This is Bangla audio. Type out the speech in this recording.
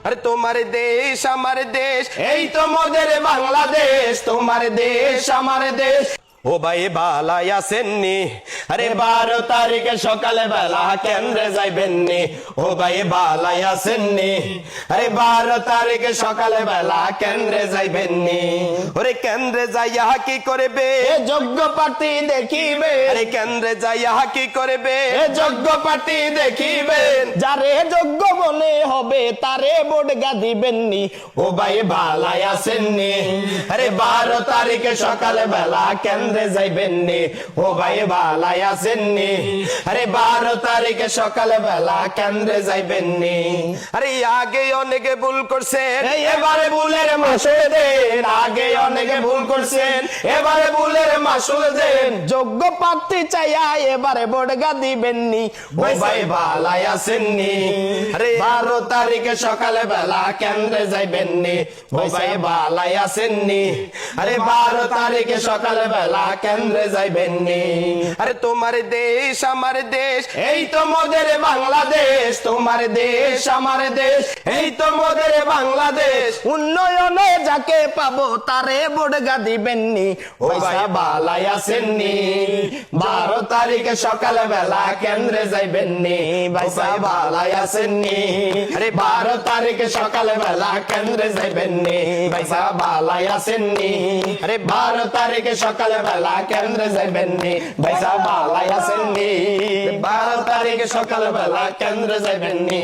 আরে তোমার দেশ আমার দেশ, এই তো মোদের বাংলাদেশ। তোমার দেশ আমার দেশ। ও ভাই বালাই আসেননি? আরে 12 তারিখে সকালে বেলা কেন্দ্রে যাইবেননি? ও ভাই বালাই আসেননি? আরে 12 তারিখে সকালে বেলা কেন্দ্রে যাইবেননি? ওরে কেন্দ্রে যাইয়া কি করবে? যোগ্য প্রার্থী দেখিবে। আরে কেন্দ্রে যাইয়া কি করবে? যোগ্য প্রার্থী দেখিবেন। যারে যোগ্য মনে হবে তারে ভোট দিবেননি? ও ভাই বালাই আসেননি? আরে 12 তারিখে সকালে বেলা কেন্দ্রে যাইবেননি? ও ভাই বালাই আসেননি? আরে 12 তারিখে সকালে বেলা কেন্দ্রে যাইবেননি? আরে আগে অনেকে ভুল করছেন, এবারে ভুলের মাসুল দেন। আগে অনেকে ভুল করছেন, এবারে ভুলের মাসুল দেন। যোগ্য প্রার্থী চাইয়া এবারে ভোট দিবেননি? ও ভাই বালাই আসেননি? আরে 12 তারিখে সকালে বেলা কেন্দ্রে যাইবেননি? ও ভাই বালাই আসেননি? আরে 12 তারিখে সকালে বেলা কেন্দ্রে যাইবেননি? আরে তোমার দেশ আমার দেশ, এই তো মোদের বাংলাদেশ। তোমার দেশ আমার দেশ, এই তো মোদের বাংলাদেশ। উন্নয়নে যাকে পাবো তারে ভোট দিবেননি? ও ভাই বালাই আসেননি? 12 তারিখে সকালে বেলা কেন্দ্রে যাইবেননি? ভাই বালাই আসেননি? আরে 12 তারিখে সকালে বেলা কেন্দ্রে যাইবেননি? ভাই বালাই আসেননি? আরে 12 তারিখে সকালে বেলা কেন্দ্রে যাইবেননি? ভাই বালাই আসেননি? 12 তারিখে সকালে বেলা কেন্দ্রে যাইবেননি?